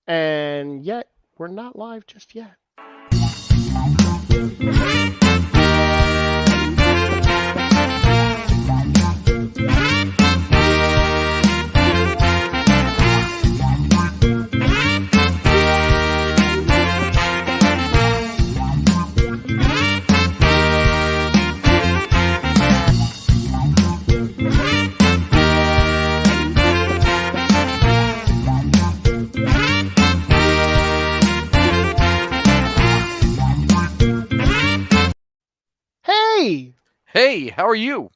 And yet, we're not live just yet. Hey! Hey, how are you?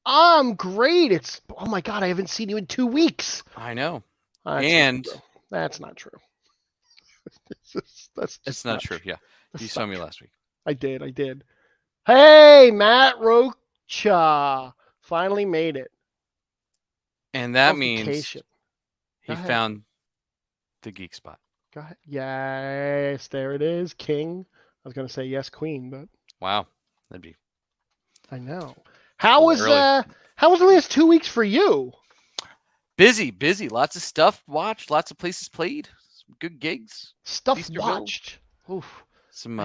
I'm great. Oh my God, I haven't seen you in 2 weeks. I know. That's And not true. That's not true. That's it's just not true. Yeah. You That's saw not me true. last week. I did. Hey, Matt Rocha finally made it. And that means Qualification. he Go ahead. found the geek spot. Go ahead. Yes, there it is. King. I was gonna say yes, Queen, but Wow. That'd be I know. a little early. How was the last 2 weeks for you? Busy. Lots of stuff watched, lots of places played, some good gigs. Stuff Feasterville. watched. Oof. Some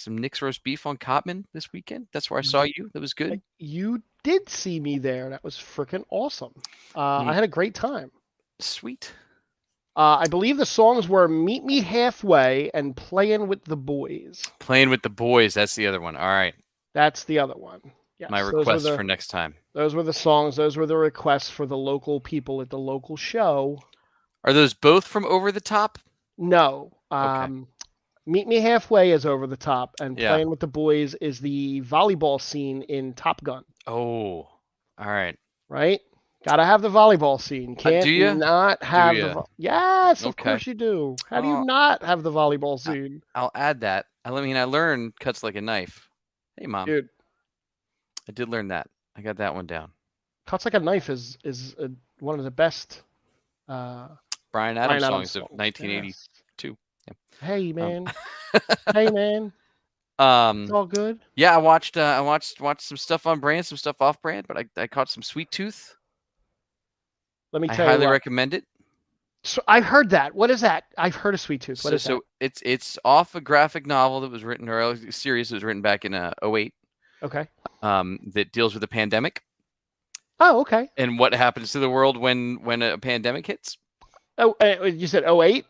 Nick's roast beef on Cotman this weekend. That's where I saw you. That was good. You did see me there. That was freaking awesome. I had a great time. Sweet. I believe the songs were Meet Me Halfway and Playing with the Boys. Playing with the boys. That's the other one. All right. That's the other one. Yes, My request for next time. Those were the songs. Those were the requests for the local people at the local show. Are those both from Over the Top? No. Okay. Meet Me Halfway is Over the Top, and Yeah. Playing with the Boys is the volleyball scene in Top Gun. Oh, all right. Right? Gotta have the volleyball scene. Can't do ya? not have Do ya? the Yes, of Okay. course you do. How do you not have the volleyball scene? I'll add that. I learned cuts like a knife. Hey, Mom. Dude, I did learn that. I got that one down. Cuts Like a Knife is one of the best Brian Adams songs of 1982. Yes. Hey man. Hey man. It's all good. Yeah, I watched some stuff on brand, some stuff off brand, but I caught some Sweet Tooth. Let me I tell you highly what. recommend it. So I've heard that. What is that? I've heard of Sweet Tooth. What is that? So it's off a graphic novel that was written, or a series that was written back in 2008. Okay. That deals with the pandemic. Oh, okay. And what happens to the world when a pandemic hits. Oh, you said 08?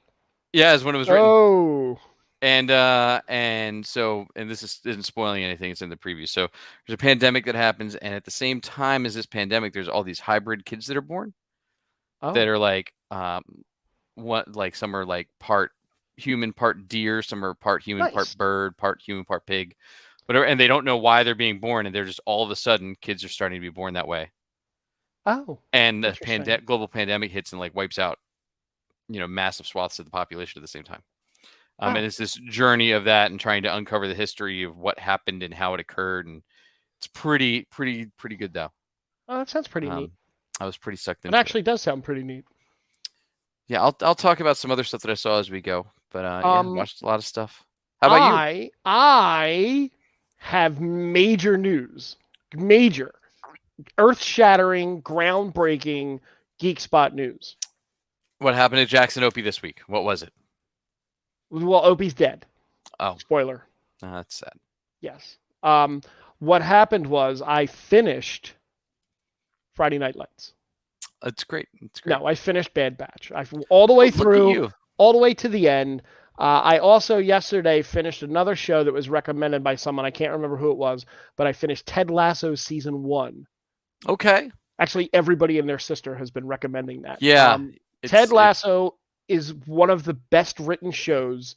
Yeah, is when it was written. Oh. And this isn't spoiling anything. It's in the preview. So there's a pandemic that happens, and at the same time as this pandemic, there's all these hybrid kids that are born that are like some are like part human, part deer, some are part human, part bird, part human, part pig, whatever. And they don't know why they're being born, and they're just all of a sudden kids are starting to be born that way. Oh. And the global pandemic hits and like wipes out, massive swaths of the population at the same time. And it's this journey of that and trying to uncover the history of what happened and how it occurred. And it's pretty good though. Oh, that sounds pretty neat. I was pretty sucked in. It actually does sound pretty neat. Yeah, I'll talk about some other stuff that I saw as we go. But yeah, watched a lot of stuff. How about you? I have major news. Major. Earth-shattering, groundbreaking Geek Spot news. What happened to Jackson Opie this week? What was it? Well, Opie's dead. Oh. Spoiler. That's sad. Yes. What happened was I finished Friday Night Lights. That's great. No, I finished Bad Batch. All the way through, all the way to the end. I also yesterday finished another show that was recommended by someone. I can't remember who it was, but I finished Ted Lasso season 1. Okay. Actually, everybody and their sister has been recommending that. Yeah. Ted Lasso is one of the best written shows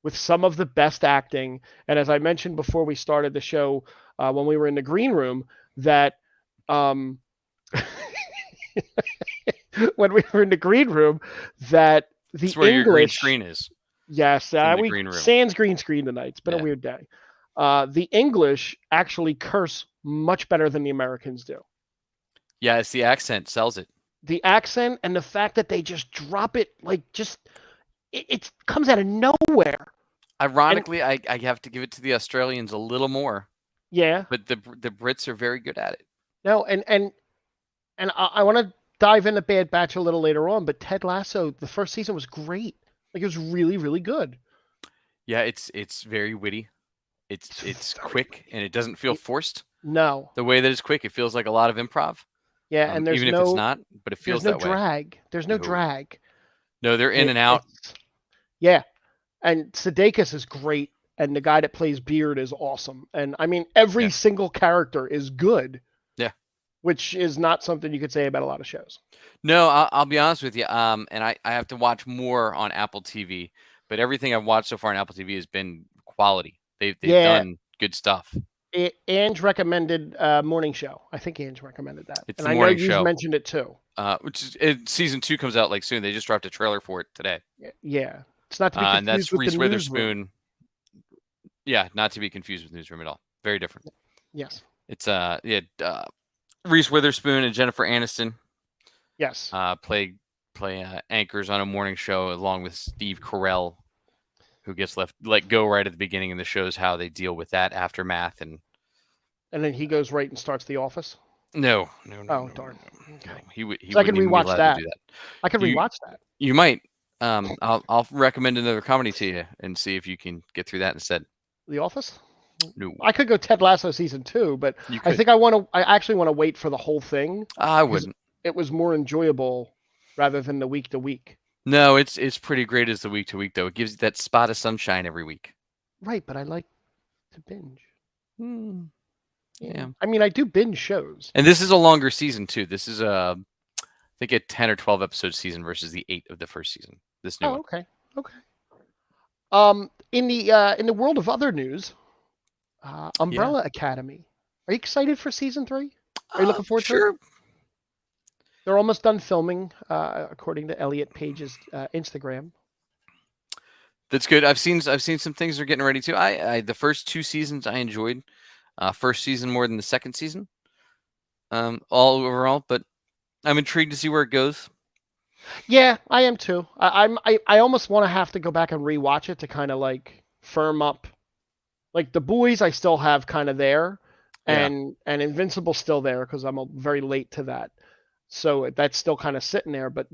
with some of the best acting. And as I mentioned before we started the show, when we were in the green room, that when we were in the green room, that the That's where English your green screen is. Yes, we green room. sans green screen tonight. It's been a weird day. The English actually curse much better than the Americans do. Yeah, it's the accent sells it. The accent and the fact that they just drop it it comes out of nowhere. Ironically, I have to give it to the Australians a little more. Yeah. But the Brits are very good at it. No, and I want to dive into Bad Batch a little later on, but Ted Lasso, the first season was great. Like, it was really, really good. Yeah, it's very witty. It's quick and it doesn't feel forced. No. The way that it's quick, it feels like a lot of improv. Yeah, and even if it's not, but it feels that way. drag. There's no drag. No, they're in and out. Yeah, and Sudeikis is great, and the guy that plays Beard is awesome. And I mean, every single character is good. Yeah, which is not something you could say about a lot of shows. No, I'll be honest with you. And I have to watch more on Apple TV, but everything I've watched so far on Apple TV has been quality. They've done good stuff. Ange recommended Morning Show. I think Ange recommended that. It's and the I Morning know Show. You mentioned it too. Which is season 2 comes out like soon. They just dropped a trailer for it today. Yeah, it's not to be confused and that's with Reese the Witherspoon. Newsroom. Yeah, not to be confused with Newsroom at all. Very different. Yes. It's Reese Witherspoon and Jennifer Aniston. Yes. Play anchors on a morning show along with Steve Carell, who gets let go right at the beginning and the shows how they deal with that aftermath and then he goes right and starts The Office. No. Oh darn. No. Okay. He so I can rewatch that. To do that. I can rewatch that. You might. I'll recommend another comedy to you and see if you can get through that instead. The Office? No. I could go Ted Lasso season 2, but I think I actually want to wait for the whole thing. I wouldn't. It was more enjoyable rather than the week to week. No, it's pretty great as the week to week though. It gives you that spot of sunshine every week. Right, but I like to binge. Yeah. I mean, I do binge shows. And this is a longer season too. This is I think a 10 or 12 episode season versus the 8 of the first season. This new one. Okay. In the world of other news, Umbrella Academy. Are you excited for season 3? Are you looking forward to it? They're almost done filming, according to Elliot Page's Instagram. That's good. I've seen some things they're getting ready to. I the first 2 seasons I enjoyed. First season more than the second season. All overall, but I'm intrigued to see where it goes. Yeah, I am too. I almost want to have to go back and rewatch it to kind of like firm up. Like The Boys, I still have kind of there, and Invincible's still there because I'm very late to that. So that's still kind of sitting there. But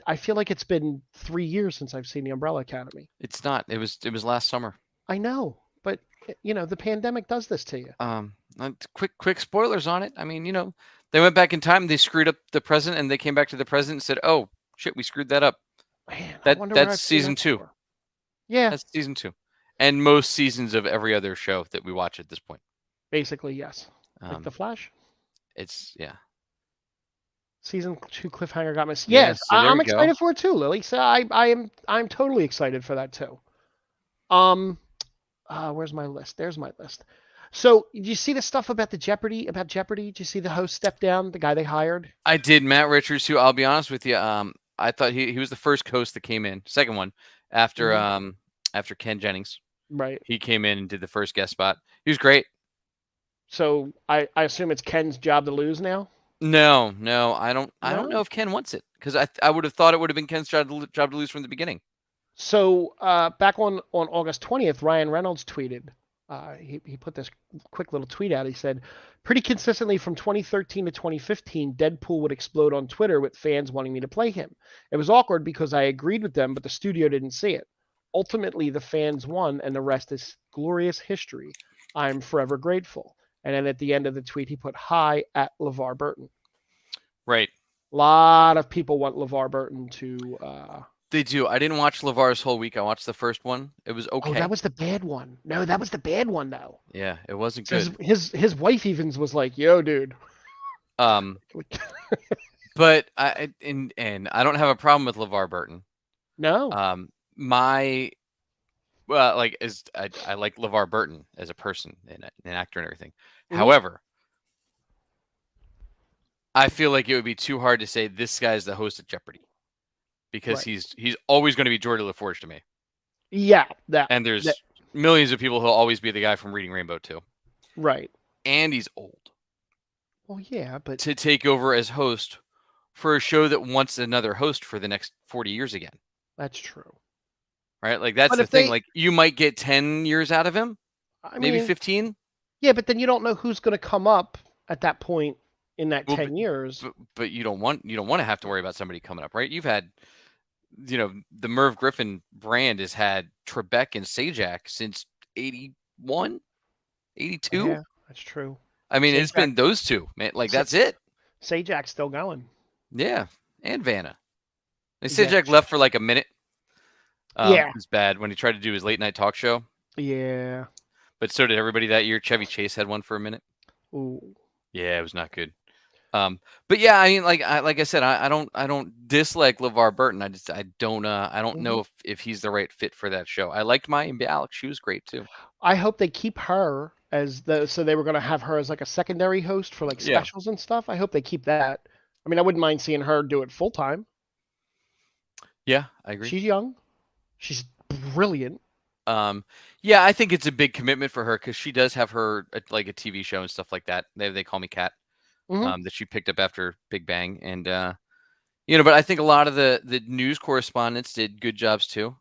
I feel like it's been 3 years since I've seen the Umbrella Academy. It's not. It was last summer. I know, but the pandemic does this to you. Quick spoilers on it. I mean, they went back in time. They screwed up the present, and they came back to the present and said, "Oh shit, we screwed that up." Man, that's season 2. Yeah, that's season 2, and most seasons of every other show that we watch at this point. Basically, yes. Like The Flash. It's Season 2 cliffhanger got me. Yes, so I'm excited for it too, Lily. So I'm totally excited for that too. Where's my list? There's my list. So, did you see the stuff about Jeopardy? Did you see the host step down, the guy they hired? I did. Matt Richards, who I'll be honest with you, I thought he was the first host that came in, second one after after Ken Jennings. Right. He came in and did the first guest spot. He was great. So I assume it's Ken's job to lose now. No, I don't know if Ken wants it because I would have thought it would have been Ken's job to lose from the beginning. So back on August 20th, Ryan Reynolds tweeted. He put this quick little tweet out. He said, pretty consistently from 2013 to 2015, Deadpool would explode on Twitter with fans wanting me to play him. It was awkward because I agreed with them, but the studio didn't see it. Ultimately, the fans won, and the rest is glorious history. I'm forever grateful. And then at the end of the tweet, he put, hi at LeVar Burton. Right. A lot of people want LeVar Burton to... They do. I didn't watch LeVar's whole week. I watched the first one. It was okay. Oh, that was the bad one. No, that was the bad one, though. Yeah, it wasn't good. His wife even was like, yo, dude. But I don't have a problem with LeVar Burton. No. I like LeVar Burton as a person and an actor and everything. Mm-hmm. However, I feel like it would be too hard to say this guy's the host of Jeopardy because he's always going to be Geordie LaForge to me. Yeah, and there's millions of people who'll always be the guy from Reading Rainbow too. Right. And he's old. Well, yeah, but to take over as host for a show that wants another host for the next 40 years again. That's true. Right? Like that's the thing. Like you might get 10 years out of him. Maybe 15. Yeah, but then you don't know who's going to come up at that point in that 10 years. But you don't want to have to worry about somebody coming up, right? You've had the Merv Griffin brand has had Trebek and Sajak since 81, 82. Yeah, that's true. I mean, it's been those two, man. Like, that's it. Sajak's still going. Yeah, and Vanna. Sajak left for like a minute. Yeah. It was bad when he tried to do his late night talk show. Yeah. But so did everybody that year. Chevy Chase had one for a minute. Ooh. Yeah, it was not good. But yeah, I mean, like I said, I don't dislike LeVar Burton. I don't know if he's the right fit for that show. I liked Maya Alex. She was great too. I hope they keep her so they were going to have her as like a secondary host for like specials and stuff. I hope they keep that. I mean, I wouldn't mind seeing her do it full time. Yeah, I agree. She's young. She's brilliant. Yeah, I think it's a big commitment for her because she does have her like a TV show and stuff like that. They call me Kat. That she picked up after Big Bang, and but I think a lot of the news correspondents did good jobs too.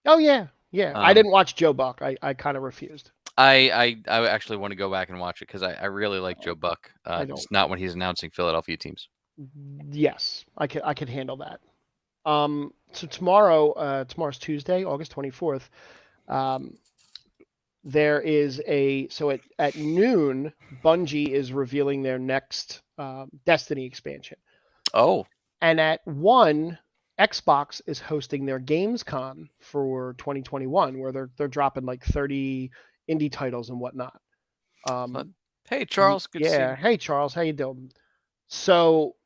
Oh yeah. I didn't watch Joe Buck. I kind of refused. I actually want to go back and watch it because I really like Joe Buck. It's not when he's announcing Philadelphia teams. Yes, I could handle that. So tomorrow's Tuesday, August 24th. There is at noon, Bungie is revealing their next Destiny expansion. Oh. And at 1, Xbox is hosting their Gamescom for 2021, where they're dropping like 30 indie titles and whatnot. Hey Charles, good to see you. Hey Charles, how you doing? So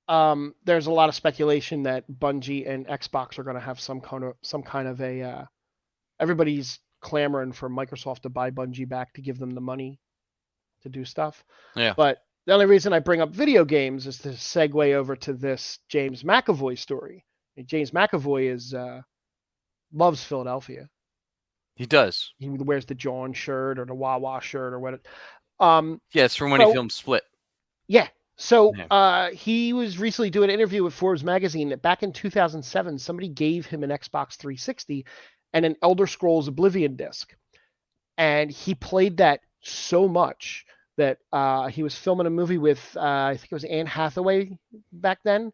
there's a lot of speculation that Bungie and Xbox are going to have some kind of a everybody's clamoring for Microsoft to buy Bungie back to give them the money to do stuff. Yeah. But the only reason I bring up video games is to segue over to this James McAvoy story. James McAvoy loves Philadelphia. He does. He wears the John shirt or the Wawa shirt or what. Yeah, it's from when he filmed Split. Yeah. So he was recently doing an interview with Forbes magazine that back in 2007, somebody gave him an Xbox 360 and an Elder Scrolls Oblivion disc. And he played that so much that he was filming a movie with, I think it was Anne Hathaway back then.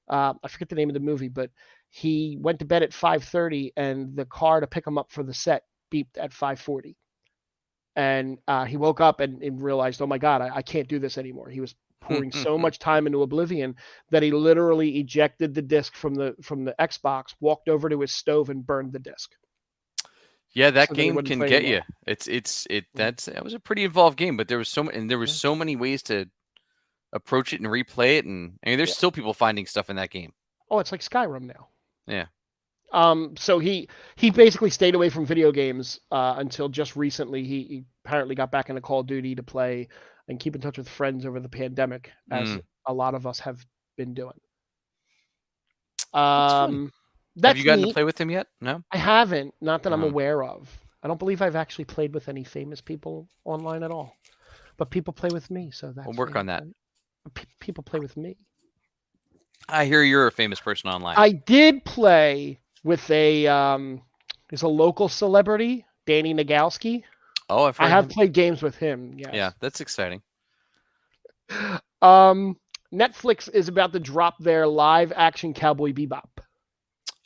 I forget the name of the movie, but he went to bed at 5:30 and the car to pick him up for the set beeped at 5:40. And he woke up and realized, oh my God, I can't do this anymore. He was pouring so much time into Oblivion that he literally ejected the disc from the Xbox, walked over to his stove and burned the disc. Yeah, that game can get you. That was a pretty involved game, but there was so many ways to approach it and replay it, and I mean, there's still people finding stuff in that game. Oh, it's like Skyrim now. Yeah. So he basically stayed away from video games until just recently. He apparently got back into Call of Duty to play and keep in touch with friends over the pandemic, as a lot of us have been doing. Have you gotten to play with him yet? No, I haven't. Not that I'm aware of. I don't believe I've actually played with any famous people online at all. But people play with me, so that's. We'll work on that. People play with me. I hear you're a famous person online. I did play with he's a local celebrity, Danny Nagalski. Oh, I have played games with him. Yes. Yeah, that's exciting. Netflix is about to drop their live action Cowboy Bebop.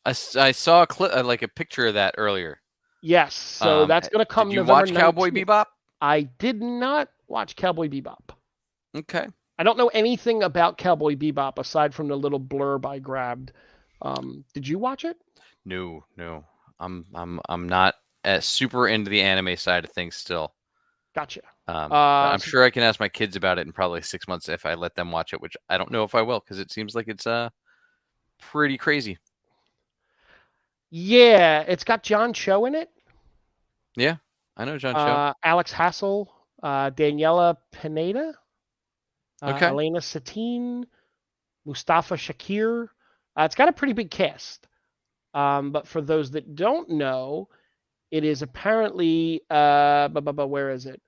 I saw a clip, like a picture of that earlier. Yes, so that's going to come. Did you November watch 19th. Cowboy Bebop? I did not watch Cowboy Bebop. Okay. I don't know anything about Cowboy Bebop aside from the little blurb I grabbed. Did you watch it? No. I'm not as super into the anime side of things still. Gotcha. I'm sure I can ask my kids about it in probably 6 months if I let them watch it, which I don't know if I will because it seems like it's pretty crazy. Yeah, it's got John Cho in it. Yeah, I know John Cho. Alex Hassel, Daniela Pineda, Elena Satine, Mustafa Shakir. It's got a pretty big cast. But for those that don't know, it is apparently where is it?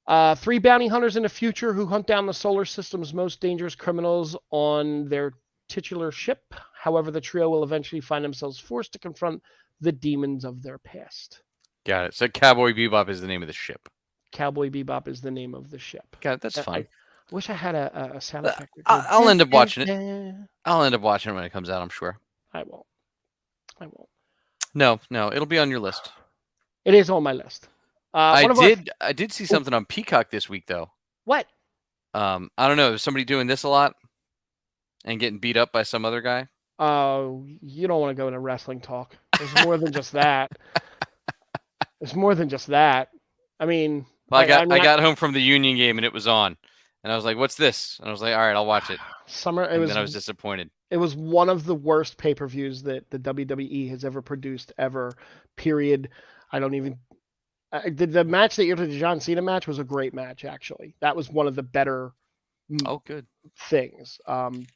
3 bounty hunters in the future who hunt down the solar system's most dangerous criminals on their titular ship. However, the trio will eventually find themselves forced to confront the demons of their past. Got it. So Cowboy Bebop is the name of the ship. Cowboy Bebop is the name of the ship. Got it. That's fine. I wish I had a sound effect. I'll end up watching it. I'll end up watching it when it comes out, I'm sure. I won't. I won't. No, it'll be on your list. It is on my list. I did see something on Peacock this week though. What? I don't know. Is somebody doing this a lot and getting beat up by some other guy? Oh, you don't want to go into wrestling talk. There's more than just that. There's more than just that. I mean, well, I got home from the Union game and it was on, and I was like, "What's this?" And I was like, "All right, I'll watch it." Then I was disappointed. It was one of the worst pay-per-views that the WWE has ever produced ever. Period. I don't even. The match that you did, the John Cena match, was a great match. Actually, that was one of the better. Oh, good things.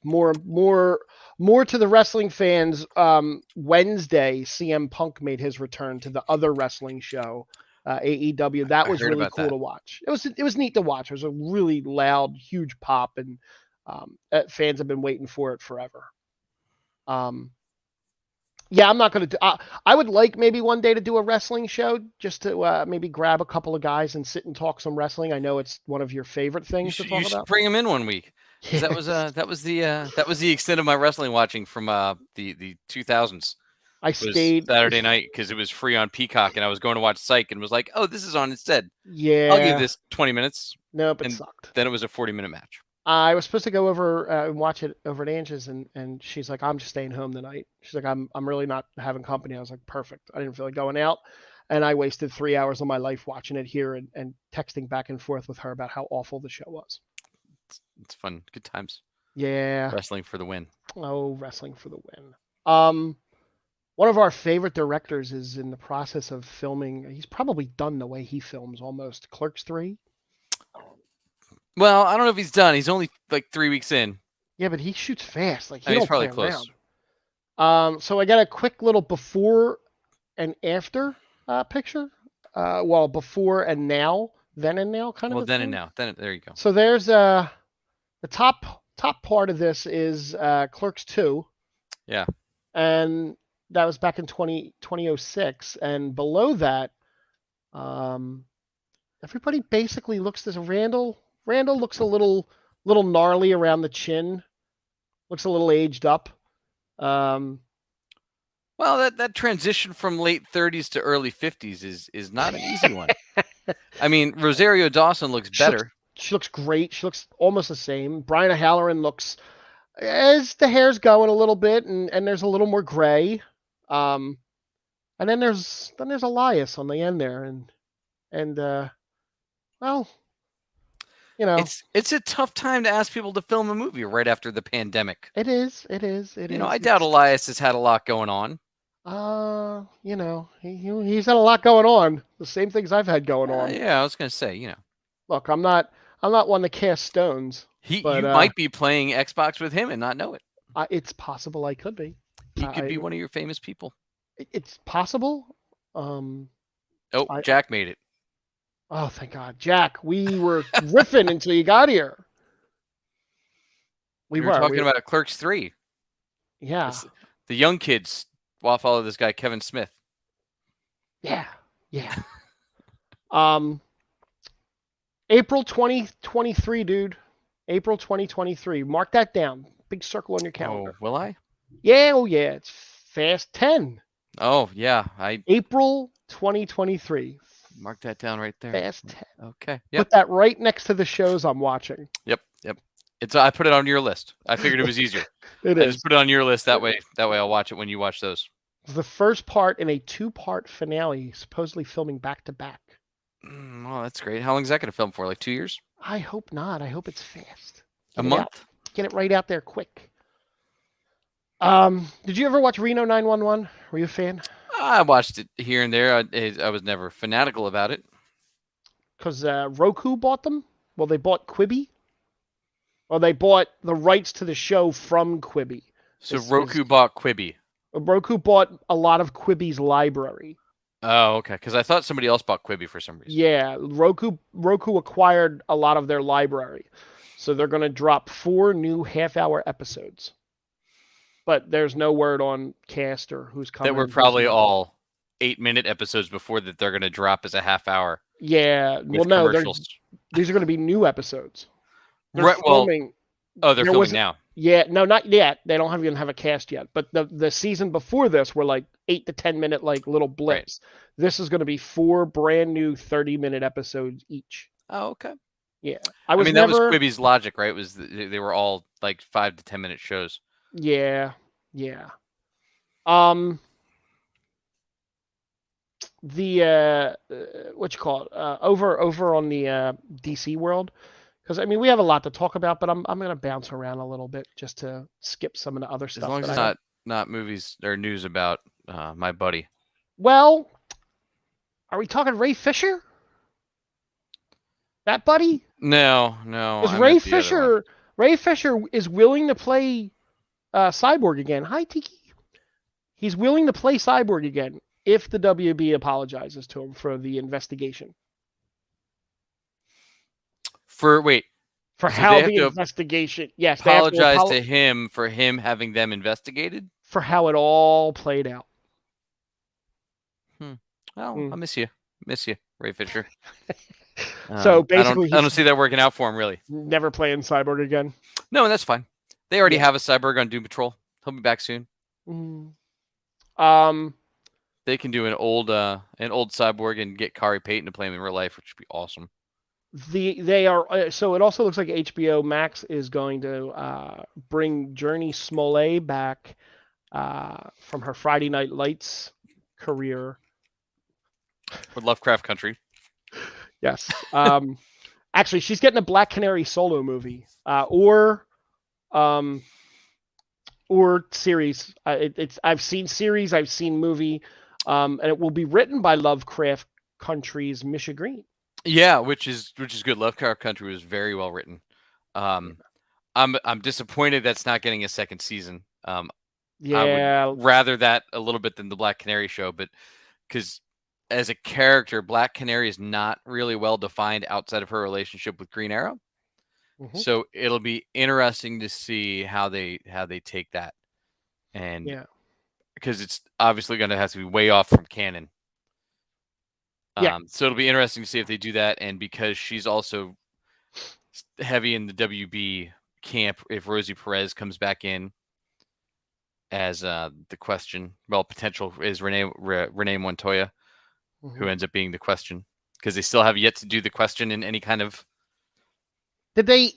More to the wrestling fans. Wednesday, CM Punk made his return to the other wrestling show, AEW. That was really cool to watch. It was neat to watch. It was a really loud, huge pop, and fans have been waiting for it forever. Yeah, I'm not going to do. I would like maybe one day to do a wrestling show, just to maybe grab a couple of guys and sit and talk some wrestling. I know it's one of your favorite things to talk about. You should bring them in one week. Yes. That was the extent of my wrestling watching from the 2000s. I stayed Saturday night because it was free on Peacock, and I was going to watch Psych and was like, "Oh, this is on instead." Yeah, I'll give this 20 minutes. Nope, it sucked. Then it was a 40-minute match. I was supposed to go over and watch it over at Angie's, and she's like, "I'm just staying home tonight." She's like, "I'm really not having company." I was like, "Perfect." I didn't feel like going out, and I wasted 3 hours of my life watching it here and texting back and forth with her about how awful the show was. It's fun, good times. Yeah. Wrestling for the win. Oh, wrestling for the win. One of our favorite directors is in the process of filming. He's probably done the way he films almost. Clerks 3. Well, I don't know if he's done. He's only like 3 weeks in. Yeah, but he shoots fast. Like he's probably close. So I got a quick little before and after picture. Well, before and now, then and now kind of. Well, then and now. There you go. So there's the top part of this is Clerks 2. Yeah. And that was back in 2006, and below that, everybody basically looks as Randall. Randall looks a little gnarly around the chin. Looks a little aged up. Well, that transition from late 30s to early 50s is not an easy one. I mean, Rosario Dawson looks better. She looks great. She looks almost the same. Brian O'Halloran looks, as the hair's going a little bit, and there's a little more gray. And then there's Elias on the end there, and well, you know, it's a tough time to ask people to film a movie right after the pandemic. It is. You know, I doubt Elias has had a lot going on. You know, he's had a lot going on. The same things I've had going on. Yeah, I was gonna say, you know. Look, I'm not one to cast stones. You might be playing Xbox with him and not know it. It's possible I could be. He could be one of your famous people. It's possible. Jack made it. Oh, thank God. Jack, we were riffing until you got here. We were talking about Clerks 3. Yeah. The young kids follow this guy, Kevin Smith. Yeah. April 2023, dude. April 2023. Mark that down. Big circle on your calendar. Oh, will I? Yeah, yeah. It's Fast 10. Oh, yeah. April 2023. Mark that down right there. Fast 10. Okay. Yep. Put that right next to the shows I'm watching. Yep. I put it on your list. I figured it was easier. I just put it on your list. That way I'll watch it when you watch those. The first part in a 2-part finale, supposedly filming back to back. Oh, that's great. How long is that going to film for? Like 2 years? I hope not. I hope it's fast. A month? Get it right out there quick. Did you ever watch Reno 911? Were you a fan? I watched it here and there. I was never fanatical about it. Because Roku bought them? Well, they bought Quibi. Or they bought the rights to the show from Quibi. So Roku bought Quibi. Roku bought a lot of Quibi's library. Oh, okay. Because I thought somebody else bought Quibi for some reason. Yeah, Roku acquired a lot of their library. So they're going to drop 4 new half-hour episodes. But there's no word on cast or who's coming. That were probably all 8-minute episodes before that they're going to drop as a half hour. Yeah. Well, no, these are going to be new episodes. They're filming. They're filming now. Yeah, no, not yet. They don't even have a cast yet. But the season before this were like 8 to 10 minute like little blips. Right. This is going to be 4 brand new 30-minute episodes each. Oh, okay. Yeah, that was Quibi's logic, right? Was they were all like 5 to 10 minute shows. Yeah, yeah. The what you call it? Over on the DC world, because I mean we have a lot to talk about, but I'm gonna bounce around a little bit just to skip some of the other stuff. As long as it's not movies or news about my buddy. Well, are we talking Ray Fisher? That buddy? No. Because Ray Fisher is willing to play Cyborg again. Hi, Tiki. He's willing to play Cyborg again if the WB apologizes to him for the investigation. For how the investigation? Yes, apologize to him for him having them investigated for how it all played out. Well, I miss you, Ray Fisher. So basically, I don't see that working out for him. Really, never playing Cyborg again. No, that's fine. They already have a Cyborg on Doom Patrol. He'll be back soon. They can do an old Cyborg and get Kari Payton to play him in real life, which would be awesome. They are so it also looks like HBO Max is going to bring Journey Smollett back from her Friday Night Lights career with Lovecraft Country. Yes. Actually, she's getting a Black Canary solo movie or series. I've seen series, I've seen movie, and it will be written by Lovecraft Country's Misha Green. Yeah, which is good. Lovecraft Country was very well written. I'm disappointed that's not getting a second season. Yeah, I would rather that a little bit than the Black Canary show, but because as a character, Black Canary is not really well defined outside of her relationship with Green Arrow. Mm-hmm. So it'll be interesting to see how they take that, and because it's obviously going to have to be way off from canon. So it'll be interesting to see if they do that, and because she's also heavy in the WB camp, if Rosie Perez comes back in as the Question, potential is Renee Montoya, who ends up being the Question, because they still have yet to do the Question in any kind of. Did they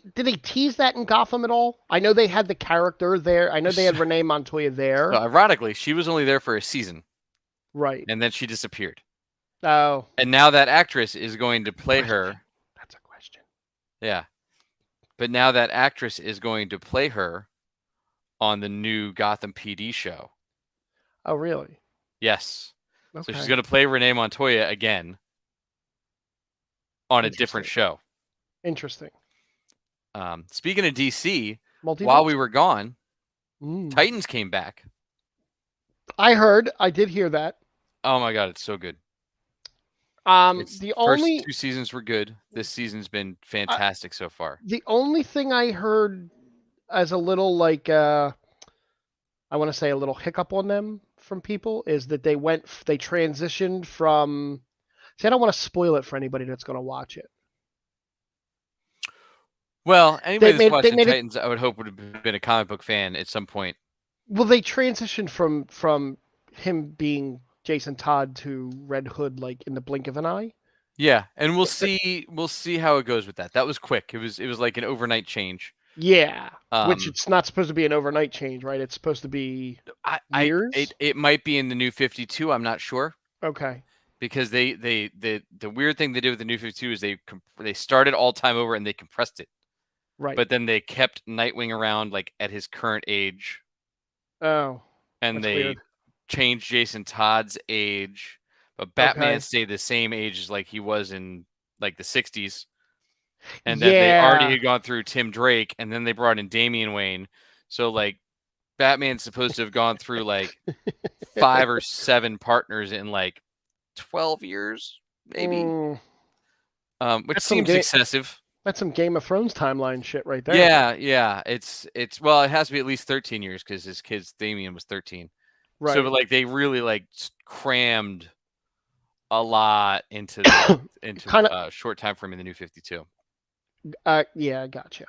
tease that in Gotham at all? I know they had the character there. I know they had Renee Montoya there. So ironically, she was only there for a season, right? And then she disappeared. Oh. And now that actress is going to play her. That's a question. Yeah. But now that actress is going to play her on the new Gotham PD show. Oh, really? Yes. Okay. So she's going to play Renee Montoya again on a different show. Interesting. Speaking of DC, while we were gone, Titans came back. I did hear that. Oh my God, it's so good. The first 2 seasons were good. This season's been fantastic so far. The only thing I heard as a little I want to say a little hiccup on them from people is that they transitioned from. See, I don't want to spoil it for anybody that's going to watch it. Well, anybody that's watching Titans, I would hope would have been a comic book fan at some point. Well, they transitioned from him being Jason Todd to Red Hood in the blink of an eye. Yeah, and we'll see how it goes with that. That was quick. It was like an overnight change. Yeah, which it's not supposed to be an overnight change, right? It's supposed to be years. It might be in the New 52. I'm not sure. Okay. Because the weird thing they did with the New 52 is they started all time over and they compressed it. Right. But then they kept Nightwing around at his current age. Oh. And they weird. Changed Jason Todd's age, but Batman stayed the same age as he was in the 60s. And that they already had gone through Tim Drake, and then they brought in Damian Wayne. So Batman's supposed to have gone through 5 or 7 partners in 12 years, maybe. Which seems excessive. That's some Game of Thrones timeline shit right there. Yeah. It's it has to be at least 13 years because his kid's Damian was 13. Right. So they really crammed a lot into a short time frame in the New 52. Yeah, I gotcha.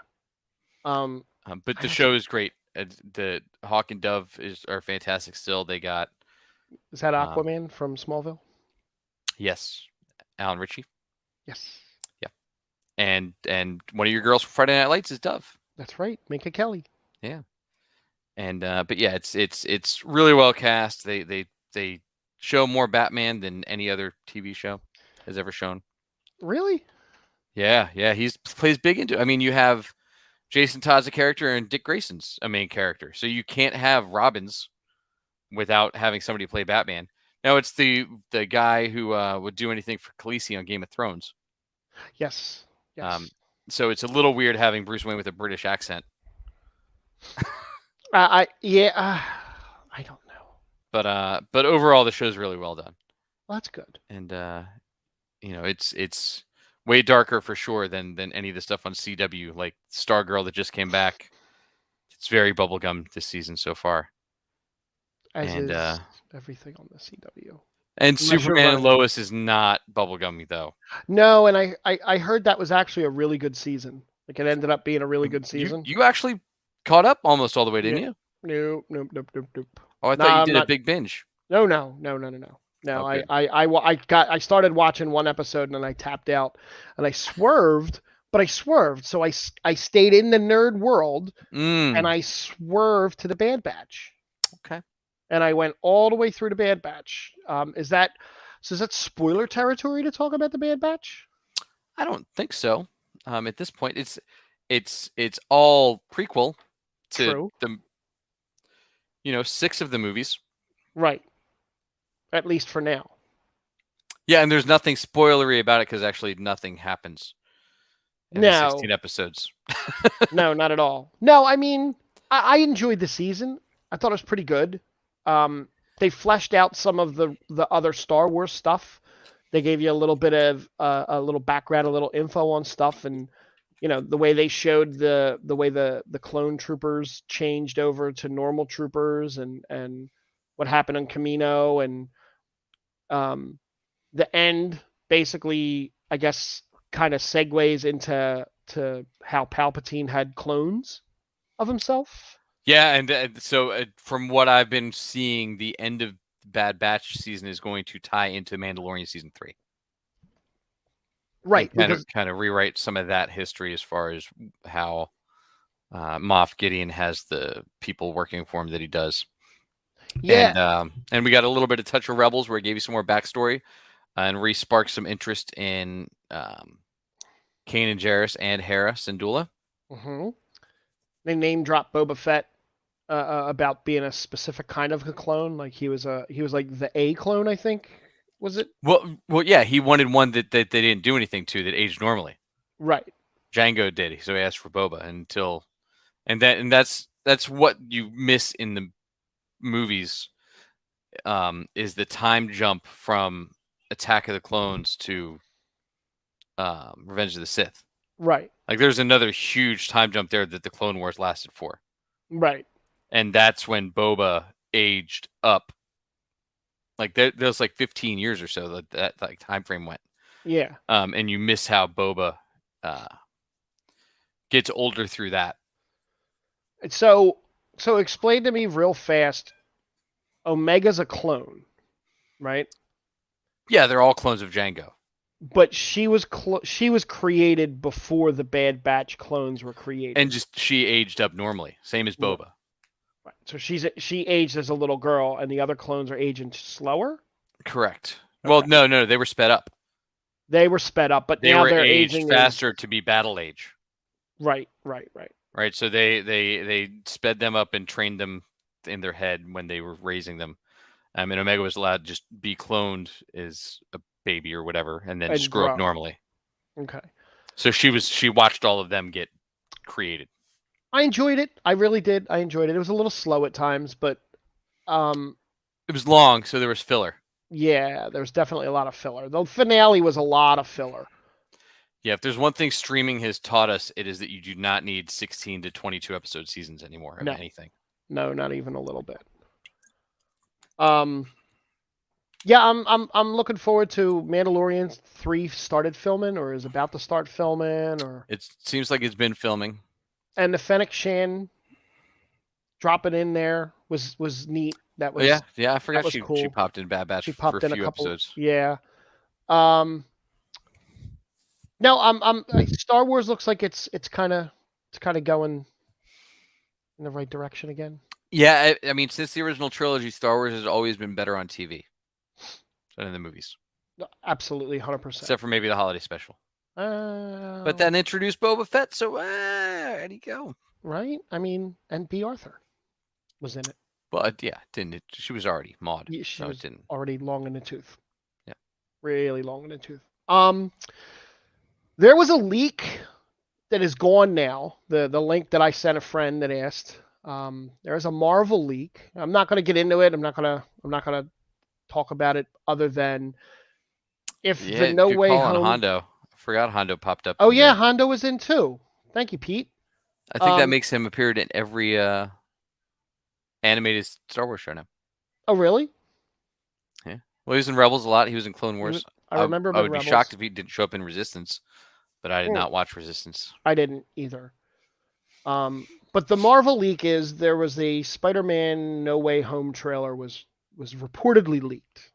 But the show is great. The Hawk and Dove are fantastic still. They got... Is that Aquaman from Smallville? Yes. Alan Ritchie. Yes. Yeah. And one of your girls from Friday Night Lights is Dove. That's right. Minka Kelly. Yeah. And but yeah, it's really well cast. They show more Batman than any other TV show has ever shown. Really? Yeah. He plays big into it. I mean, you have Jason Todd's a character and Dick Grayson's a main character. So you can't have Robins without having somebody play Batman. Now it's the guy who would do anything for Khaleesi on Game of Thrones. Yes. So it's a little weird having Bruce Wayne with a British accent. I don't know. But overall the show's really well done. Well, that's good. And it's way darker for sure than any of the stuff on CW, like Stargirl that just came back. It's very bubblegum this season so far. As is everything on the CW. And Superman and Lois is not bubblegummy though. No, and I heard that was actually a really good season. Like it ended up being a really good season. You actually caught up almost all the way, didn't you? Nope. Oh, I thought you did a big binge. No. No, okay. I started watching one episode and then I tapped out and I swerved. So I stayed in the nerd world and I swerved to the Bad Batch. Okay. And I went all the way through the Bad Batch. Is that spoiler territory to talk about the Bad Batch? I don't think so. At this point, it's all prequel to the 6 of the movies. Right. At least for now. Yeah, and there's nothing spoilery about it because actually nothing happens in the 16 episodes. No, not at all. No, I mean, I enjoyed the season. I thought it was pretty good. They fleshed out some of the other Star Wars stuff. They gave you a little bit of a little background, a little info on stuff, and the way they showed the way the clone troopers changed over to normal troopers, and what happened on Camino, and the end basically, I guess, kind of segues into how Palpatine had clones of himself. Yeah, and so from what I've been seeing, the end of Bad Batch season is going to tie into Mandalorian season 3. Right. Kind of rewrite some of that history as far as how Moff Gideon has the people working for him that he does. Yeah. And we got a little bit of Touch of Rebels where it gave you some more backstory and re-sparked some interest in Kanan Jarrus and Hera Syndulla. Mm-hmm. They name dropped Boba Fett about being a specific kind of a clone. Like he was like the A clone, I think. Was it? Well, yeah. He wanted one that they didn't do anything to, that aged normally. Right. Django did, so he asked for Boba and that's what you miss in the movies. Is the time jump from Attack of the Clones to Revenge of the Sith. Right. Like there's another huge time jump there that the Clone Wars lasted for. Right. And that's when Boba aged up. Like there's like 15 years or so that like time frame went. Yeah. And you miss how Boba gets older through that. So explain to me real fast. Omega's a clone, right? Yeah, they're all clones of Django. But she was created before the Bad Batch clones were created, and just she aged up normally, same as Boba. Right. So she aged as a little girl, and the other clones are aging slower. Correct. Okay. Well, no, they were sped up. They were sped up, but now they're aging faster to be battle age. Right. Right. So they sped them up and trained them in their head when they were raising them. And Omega was allowed to just be cloned as a baby or whatever, and then just grow up normally. Okay. So she watched all of them get created. I enjoyed it. I really did. I enjoyed it. It was a little slow at times, but it was long, so there was filler. Yeah, there was definitely a lot of filler. The finale was a lot of filler. Yeah, if there's one thing streaming has taught us, it is that you do not need 16 to 22 episode seasons anymore of anything. No, not even a little bit. Yeah, I'm looking forward to Mandalorian 3 started filming or is about to start filming, or it seems like it's been filming. And the Fennec Shan dropping in there was neat. That was yeah. I forgot was she cool. popped in Bad Batch She for a popped in a few couple. episodes. Yeah. No, I'm Star Wars looks like it's kind of going in the right direction again. Yeah, I mean, since the original trilogy, Star Wars has always been better on TV than in the movies. Absolutely, 100%. Except for maybe the holiday special. But then introduced Boba Fett, so there you go. Right? I mean, and B. Arthur was in it. But yeah, didn't it? She was already Maud. Yeah, she so was it didn't. already long in the tooth. Yeah. Really long in the tooth. There was a leak that is gone now. The link that I sent a friend that asked. There's a Marvel leak. I'm not going to get into it. I'm not going to talk about it other than if the No good Way call on Home. Hondo. I forgot Hondo popped up. Oh yeah, Hondo was in too. Thank you, Pete. I think that makes him appear in every animated Star Wars show now. Oh really? Yeah. Well, he was in Rebels a lot. He was in Clone Wars. I remember. I would be shocked if he didn't show up in Resistance, but I did not watch Resistance. I didn't either. But the Marvel leak is there was a Spider-Man No Way Home trailer was reportedly leaked.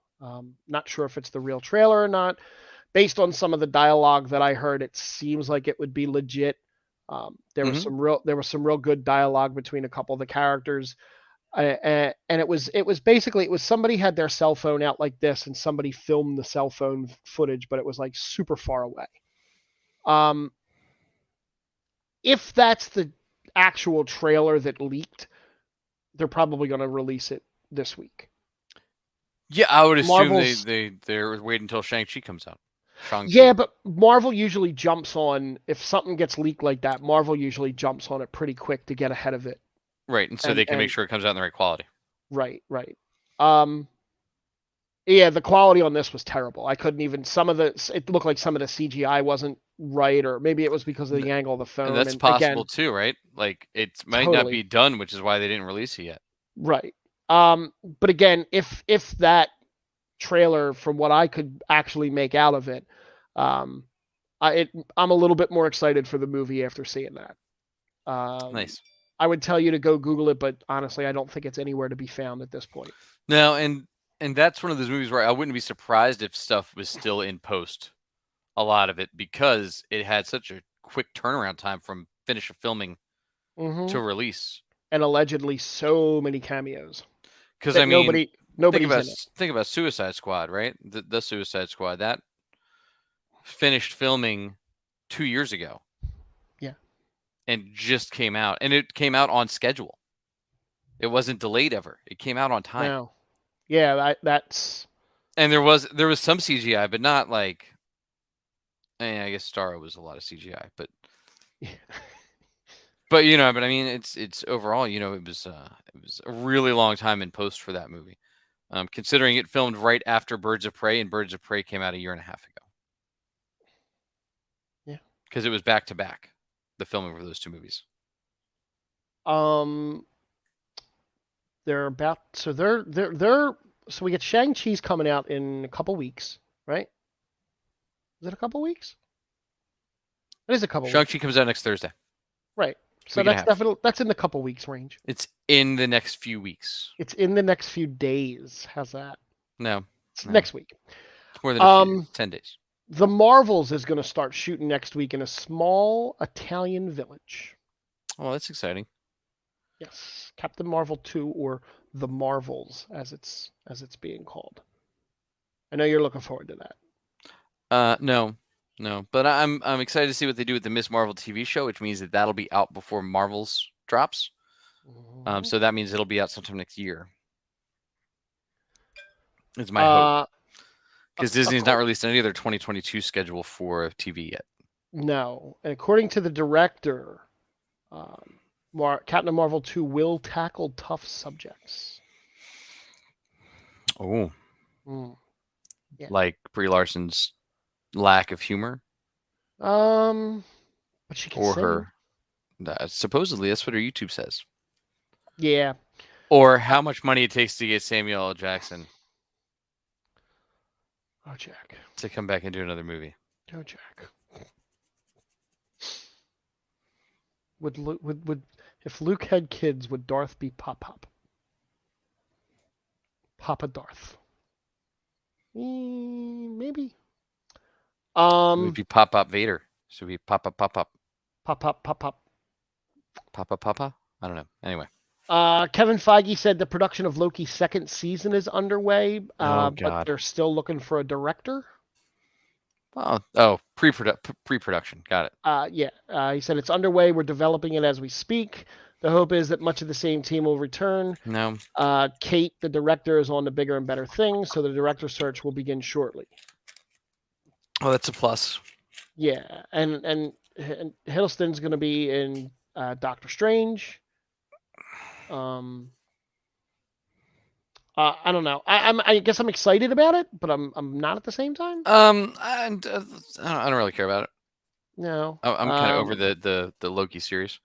Not sure if it's the real trailer or not. Based on some of the dialogue that I heard, it seems like it would be legit. There was some real good dialogue between a couple of the characters, and it was basically somebody had their cell phone out like this, and somebody filmed the cell phone footage, but it was like super far away. If that's the actual trailer that leaked, they're probably going to release it this week. Yeah, I would assume they're waiting until Shang-Chi comes out. Shang-Chi. Yeah, but Marvel usually jumps on, if something gets leaked like that, Marvel usually jumps on it pretty quick to get ahead of it. Right, and so they can make sure it comes out in the right quality. Right. Yeah, the quality on this was terrible. I couldn't even, it looked like some of the CGI wasn't right, or maybe it was because of the angle of the phone. And that's possible too, right? Like, it might not be done, which is why they didn't release it yet. Right. But again, if that trailer, from what I could actually make out of it, I'm a little bit more excited for the movie after seeing that. Nice. I would tell you to go Google it, but honestly, I don't think it's anywhere to be found at this point. No, and that's one of those movies where I wouldn't be surprised if stuff was still in post, a lot of it, because it had such a quick turnaround time from finish of filming to release. And allegedly so many cameos. Because I mean, nobody's think about Suicide Squad, right? The Suicide Squad that finished filming 2 years ago. Yeah. And just came out, and it came out on schedule. It wasn't delayed ever. It came out on time. No. Yeah, that's. And there was some CGI, but not like. I guess Starro was a lot of CGI, but. Yeah. But but I mean, it's overall, it was a really long time in post for that movie, considering it filmed right after Birds of Prey, and Birds of Prey came out a year and a half ago. Yeah. Because it was back to back, the filming for those two movies. They're about so we get Shang-Chi's coming out in a couple weeks, right? Is it a couple weeks? It is a couple. Shang-Chi comes out next Thursday. Right. So that's in the couple weeks range. It's in the next few weeks. It's in the next few days. How's that? No. Next week. It's more than 10 days. The Marvels is going to start shooting next week in a small Italian village. Oh, that's exciting. Yes, Captain Marvel 2, or The Marvels as it's being called. I know you're looking forward to that. No, but I'm excited to see what they do with the Miss Marvel TV show, which means that'll be out before Marvel's drops. So that means it'll be out sometime next year. It's my hope. Because Disney's not released any of their 2022 schedule for TV yet. No. And according to the director, Captain Marvel 2 will tackle tough subjects. Oh. Yeah. Like Brie Larson's lack of humor? But she can sing. Her. Supposedly, that's what her YouTube says. Yeah. Or how much money it takes to get Samuel L. Jackson. Oh, Jack. To come back and do another movie. Oh, Jack. if Luke had kids, would Darth be Papa Darth? Maybe. It would be Pop Vader. So it would be Papa. Pop. Papa. I don't know. Anyway. Kevin Feige said the production of Loki's second season is underway, but they're still looking for a director. Pre-production. Got it. He said it's underway. We're developing it as we speak. The hope is that much of the same team will return. No. Kate, the director, is on to bigger and better things, so the director search will begin shortly. Oh, that's a plus. Yeah, and Hiddleston's going to be in Doctor Strange. I don't know. I guess I'm excited about it, but I'm not at the same time. I don't really care about it. No. I'm kind of over the Loki series.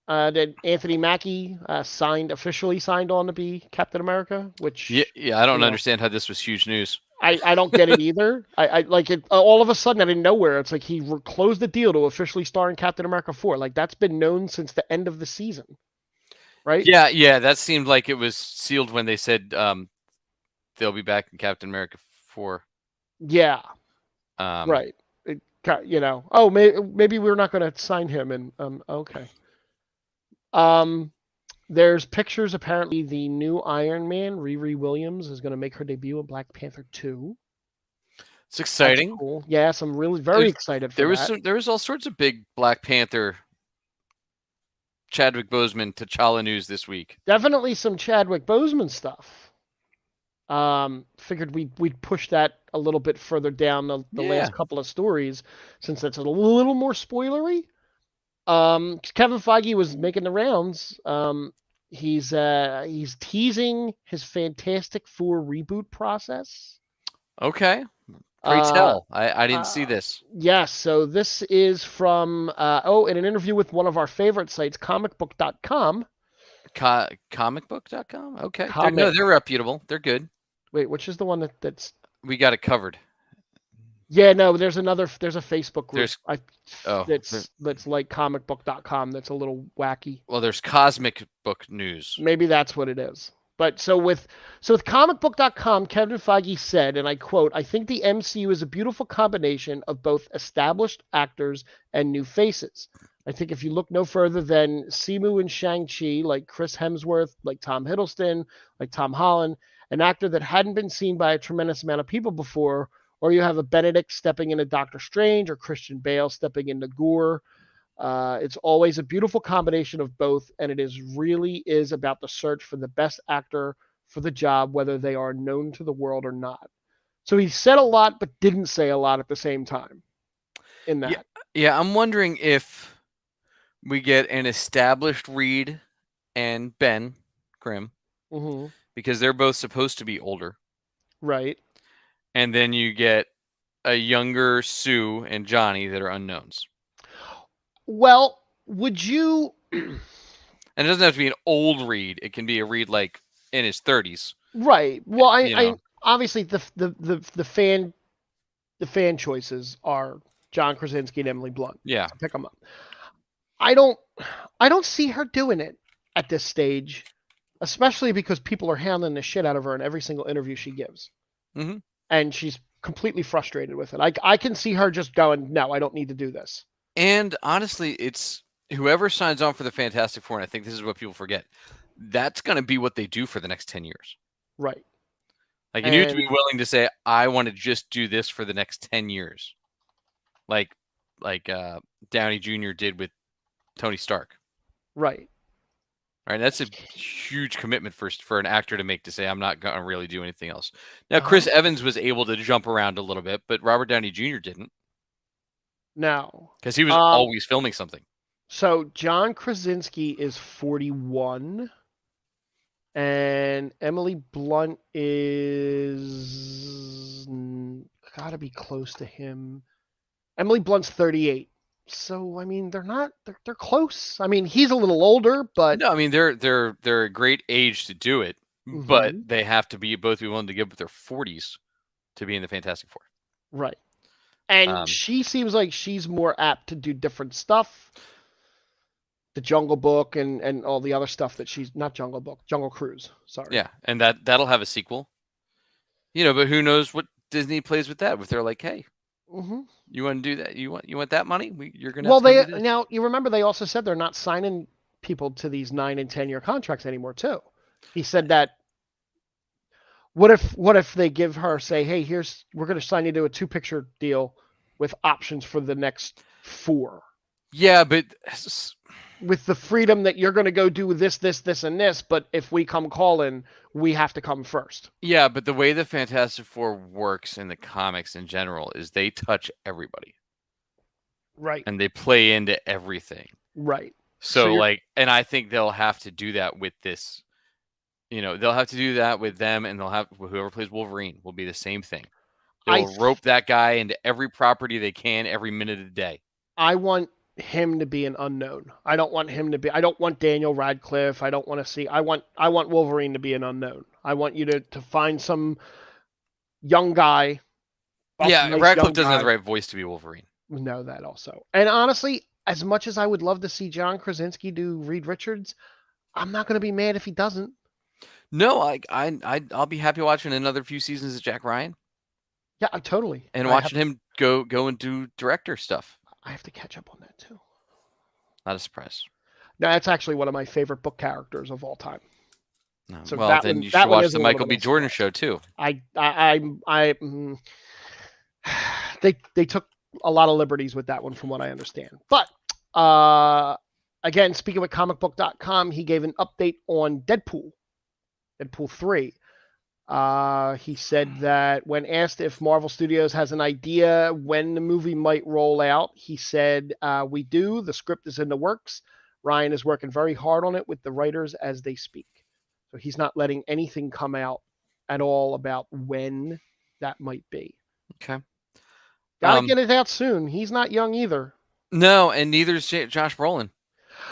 Did Anthony Mackie officially signed on to be Captain America? Which I don't understand how this was huge news. I don't get it either. I like it all of a sudden out of nowhere. It's like he closed the deal to officially star in Captain America 4. Like that's been known since the end of the season, right? Yeah. That seemed like it was sealed when they said they'll be back in Captain America 4. Yeah. Right. Maybe we're not going to sign him. And okay. There's pictures. Apparently, the new Iron Man, Riri Williams, is going to make her debut in Black Panther 2. It's exciting. That's cool. Yes, I'm really very excited for that. There was all sorts of big Black Panther, Chadwick Boseman, T'Challa news this week. Definitely some Chadwick Boseman stuff. Figured we'd push that a little bit further down the last couple of stories, since that's a little more spoilery. Kevin Feige was making the rounds. He's teasing his Fantastic Four reboot process. Okay. Pray tell. I didn't see this. Yes, so this is from in an interview with one of our favorite sites, comicbook.com. Comicbook.com? Okay. They're reputable. They're good. Wait, which is the one that's we got it covered? Yeah, no, there's a Facebook group that's like comicbook.com that's a little wacky. Well, there's Cosmic Book News. Maybe that's what it is. But so with comicbook.com, Kevin Feige said, and I quote, "I think the MCU is a beautiful combination of both established actors and new faces. I think if you look no further than Simu and Shang-Chi, like Chris Hemsworth, like Tom Hiddleston, like Tom Holland, an actor that hadn't been seen by a tremendous amount of people before, or you have a Benedict stepping into Doctor Strange or Christian Bale stepping into Gore. It's always a beautiful combination of both, and it really is about the search for the best actor for the job, whether they are known to the world or not." So he said a lot, but didn't say a lot at the same time in that. Yeah, I'm wondering if we get an established Reed and Ben Grimm, because they're both supposed to be older. Right. And then you get a younger Sue and Johnny that are unknowns. Well, would you... And it doesn't have to be an old Reed. It can be a Reed like in his 30s. Right. Well, I obviously the fan choices are John Krasinski and Emily Blunt. Yeah. To pick them up. I don't see her doing it at this stage, especially because people are hounding the shit out of her in every single interview she gives. Mm-hmm. And she's completely frustrated with it. I can see her just going, "No, I don't need to do this." And honestly, it's whoever signs on for the Fantastic Four, and I think this is what people forget, that's going to be what they do for the next 10 years. Right. Like, you need to be willing to say, I want to just do this for the next 10 years. Like Downey Jr. did with Tony Stark. Right. All right, that's a huge commitment for an actor to make, to say, I'm not going to really do anything else. Now, Chris Evans was able to jump around a little bit, but Robert Downey Jr. didn't. No. Because he was always filming something. So John Krasinski is 41, and Emily Blunt is got to be close to him. Emily Blunt's 38. So I mean, they're close. I mean, he's a little older, but no, I mean they're a great age to do it, but they have to both be willing to give up their 40s to be in the Fantastic Four. Right. And she seems like she's more apt to do different stuff. the Jungle Book and all the other stuff that she's not Jungle Book, Jungle Cruise. Sorry. Yeah, and that'll have a sequel. But who knows what Disney plays with that? If they're like, hey, you want to do that? You want that money? You're gonna. Well, now you remember they also said they're not signing people to these 9 and 10-year contracts anymore too. He said that. What if they give her, say, hey, we're going to sign you to a 2-picture deal with options for the next 4. Yeah, but with the freedom that you're going to go do this, and this, but if we come calling, we have to come first. Yeah, but the way the Fantastic Four works in the comics in general is they touch everybody. Right. And they play into everything. Right. So and I think they'll have to do that with this. They'll have to do that with them, and they'll have whoever plays Wolverine will be the same thing. They'll rope that guy into every property they can every minute of the day. I want him to be an unknown. I don't want Daniel Radcliffe. I don't want to see. I want Wolverine to be an unknown. I want you to find some young guy. Yeah, Radcliffe doesn't have the right voice to be Wolverine. No, that also. And honestly, as much as I would love to see John Krasinski do Reed Richards, I'm not going to be mad if he doesn't. No, I'll be happy watching another few seasons of Jack Ryan. Yeah, totally. And watching him go and do director stuff. I have to catch up on that too. Not a surprise. No, that's actually one of my favorite book characters of all time. No. So then you should watch the Michael B. Jordan show too. They took a lot of liberties with that one, from what I understand. But again, speaking with comicbook.com, he gave an update on Deadpool 3. He said that when asked if Marvel Studios has an idea when the movie might roll out, he said, we do. The script is in the works. Ryan is working very hard on it with the writers as they speak. So he's not letting anything come out at all about when that might be. Okay. Gotta get it out soon. He's not young either. No, and neither is Josh Brolin.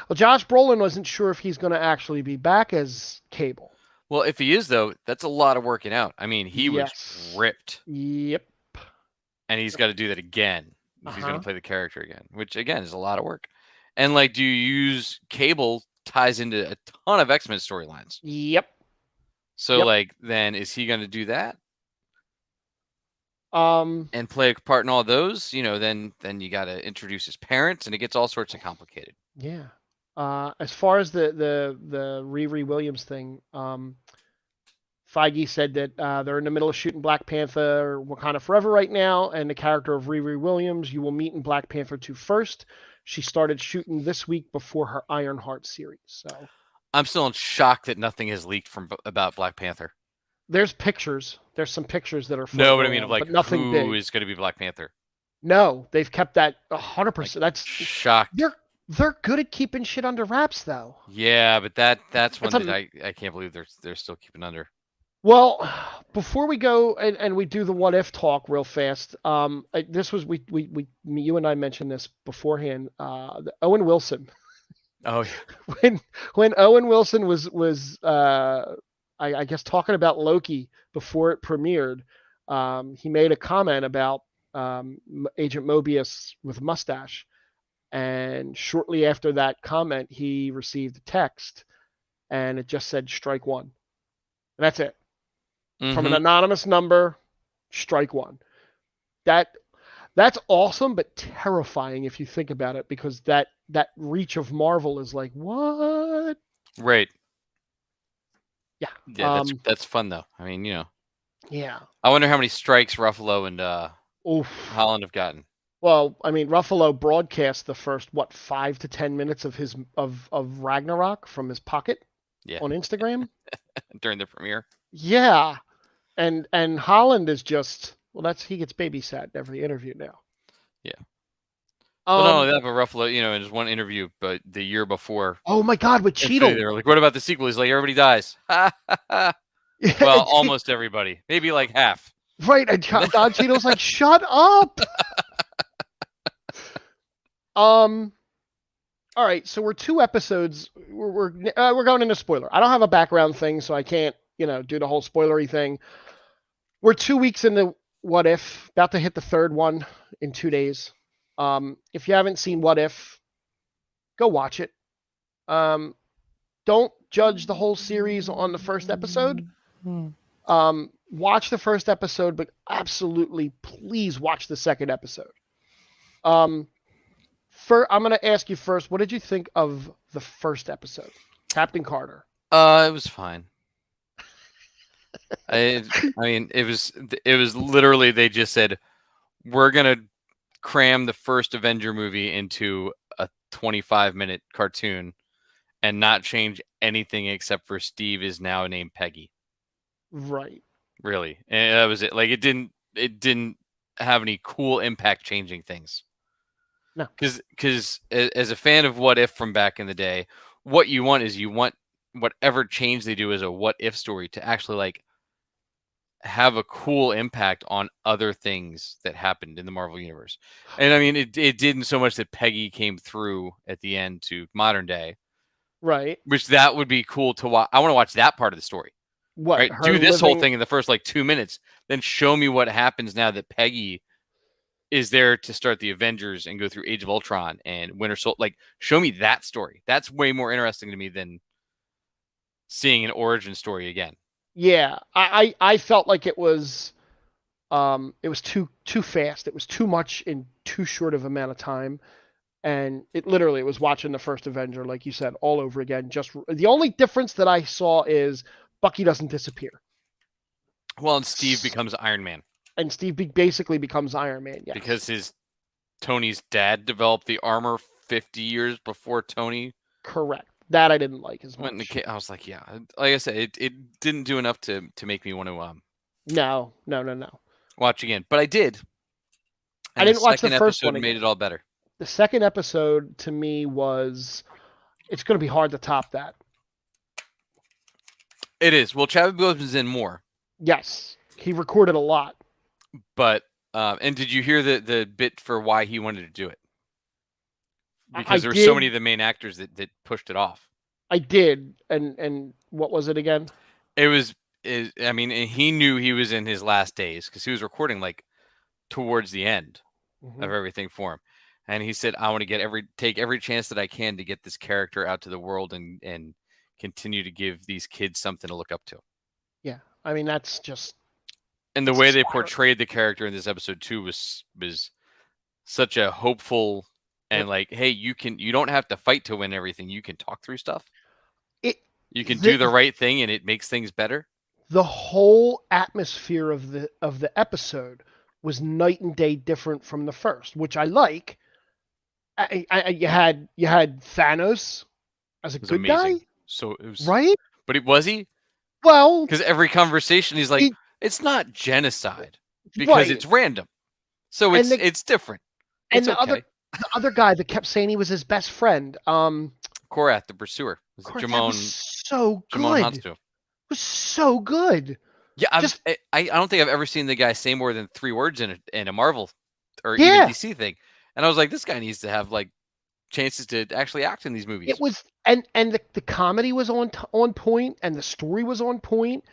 Well, Josh Brolin wasn't sure if he's going to actually be back as Cable. Well, if he is, though, that's a lot of working out. I mean, he was ripped. Yep. And he's got to do that again if he's going to play the character again, which, again, is a lot of work. And, do you use Cable ties into a ton of X-Men storylines. Yep. So, then is he going to do that? And play a part in all those? Then you got to introduce his parents, and it gets all sorts of complicated. Yeah. As far as the Riri Williams thing, Feige said that they're in the middle of shooting Black Panther Wakanda Forever right now, and the character of Riri Williams you will meet in Black Panther 2 first. She started shooting this week before her Ironheart series. So I'm still in shock that nothing has leaked about Black Panther. There's pictures. There's some pictures that are no, but I mean, nothing who big. Is going to be Black Panther? No, they've kept that 100%. That's shocked. They're good at keeping shit under wraps, though. Yeah, but that's one that I can't believe they're still keeping under. Well, before we go and we do the what if talk real fast, this was you and I mentioned this beforehand. Owen Wilson. Oh, yeah. when Owen Wilson was I guess talking about Loki before it premiered, he made a comment about Agent Mobius with a mustache. And shortly after that comment, he received a text, and it just said strike one. And that's it. Mm-hmm. From an anonymous number, strike one. That's awesome, but terrifying if you think about it, because that reach of Marvel is like, what? Right. Yeah. Yeah, that's fun, though. I mean, Yeah. I wonder how many strikes Ruffalo and Holland have gotten. Well, I mean, Ruffalo broadcast the first 5 to 10 minutes of Ragnarok from his pocket on Instagram during the premiere. Yeah, and Holland is just he gets babysat every interview now. Yeah. Well, not only that, but Ruffalo, in his one interview, but the year before. Oh my God, with Cheadle. They were like, "What about the sequel?" He's like, "Everybody dies." Well, almost everybody, maybe like half. Right, and Don Cheadle's like, "Shut up." All right, so we're 2 episodes. We're going into spoiler. I don't have a background thing, so I can't, do the whole spoilery thing. We're 2 weeks into What If, about to hit the 3rd one in 2 days. If you haven't seen What If, go watch it. Don't judge the whole series on the first episode. Watch the first episode, but absolutely please watch the second episode. I'm going to ask you first, what did you think of the first episode, Captain Carter? It was fine. I mean, it was literally, they just said, we're gonna cram the first Avenger movie into a 25-minute cartoon and not change anything except for Steve is now named Peggy. Right. Really, and that was it. Like, it didn't have any cool impact changing things. No. Because as a fan of What If from back in the day, what you want is whatever change they do as a what if story to actually like have a cool impact on other things that happened in the Marvel universe. And I mean, it didn't so much that Peggy came through at the end to modern day, right? Which that would be cool to watch. I want to watch that part of the story. What? Right? Do this whole thing in the first like 2 minutes, then show me what happens now that Peggy is there to start the Avengers and go through Age of Ultron and Winter Soldier. Like, show me that story. That's way more interesting to me than seeing an origin story again. Yeah, I felt like it was too fast. It was too much in too short of amount of time, and it was watching the first Avenger, like you said, all over again. Just the only difference that I saw is Bucky doesn't disappear. Well, and Steve becomes Iron Man. And Steve basically becomes Iron Man, yes. Because Tony's dad developed the armor 50 years before Tony. Correct. That I didn't like as much. I was like, yeah. Like I said, it didn't do enough to make me want to No. watch again. But I did. And I didn't watch the first one. Made it all better. The second episode to me it's going to be hard to top that. It is. Well, Chadwick Boseman's in more. Yes. He recorded a lot. But and did you hear the bit for why he wanted to do it? Because there were so many of the main actors that pushed it off. I did. And what was it again? I mean, he knew he was in his last days because he was recording like towards the end of everything for him. And he said, I want to take every chance that I can to get this character out to the world and continue to give these kids something to look up to. Yeah. I mean, that's just. And the way they portrayed the character in this episode too was such a hopeful and like, hey, you don't have to fight to win everything. You can talk through stuff. You can do the right thing and it makes things better. The whole atmosphere of the episode was night and day different from the first, which I like. You had Thanos as a good amazing. guy. So it was right. But was he? Well, because every conversation he's like, it's not genocide because it's random. So it's different. It's the other guy that kept saying he was his best friend, Korath the Pursuer. Jamon, so good. Jamon Hanstu. Was so good. Yeah, I don't think I've ever seen the guy say more than 3 words in a Marvel or even DC thing. And I was like, this guy needs to have like chances to actually act in these movies. It was and the comedy was on point and the story was on point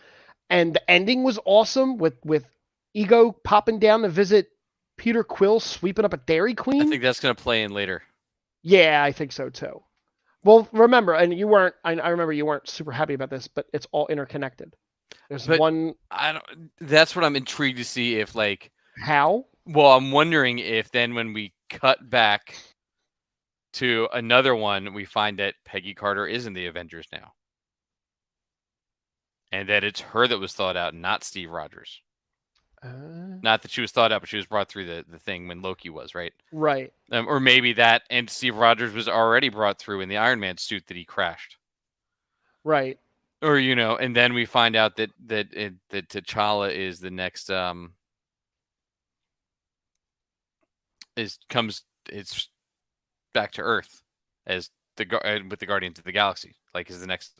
and the ending was awesome with Ego popping down to visit Peter Quill sweeping up a Dairy Queen. I think that's going to play in later. Yeah, I think so too. Well, remember, and you weren't. I remember you weren't super happy about this, but it's all interconnected. There's one. That's what I'm intrigued to see if like how. Well, I'm wondering if then when we cut back to another one, we find that Peggy Carter is in the Avengers now, and that it's her that was thought out, not Steve Rogers. Not that she was thought out, but she was brought through the thing when Loki was, right? Right. Or maybe that and Steve Rogers was already brought through in the Iron Man suit that he crashed. Right. Or, and then we find out that T'Challa is the next it's back to Earth as with the Guardians of the Galaxy. Like is the next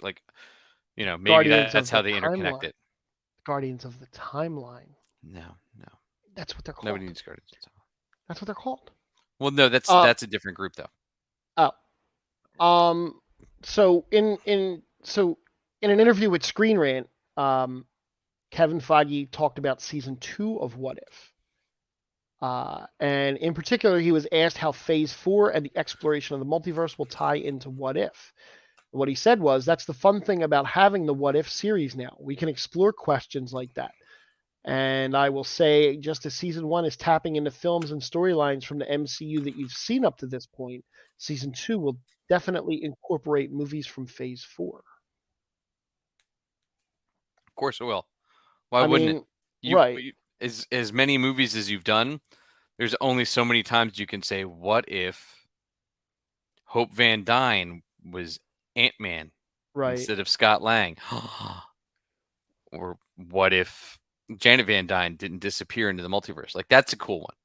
maybe that's how they interconnect it. Guardians of the Timeline. No. That's what they're called. Nobody needs Guardians. That's what they're called. Well, no, that's a different group though. Oh. So in an interview with Screen Rant, Kevin Feige talked about season 2 of What If. And in particular, he was asked how Phase 4 and the exploration of the multiverse will tie into What If. What he said was, that's the fun thing about having the What If series now. We can explore questions like that. And I will say, just as season 1 is tapping into films and storylines from the MCU that you've seen up to this point, season 2 will definitely incorporate movies from phase 4. Of course it will. Why wouldn't it? Right. As many movies as you've done, there's only so many times you can say, what if Hope Van Dyne was Ant-Man instead of Scott Lang? Or what if Janet Van Dyne didn't disappear into the multiverse? Like, that's a cool one.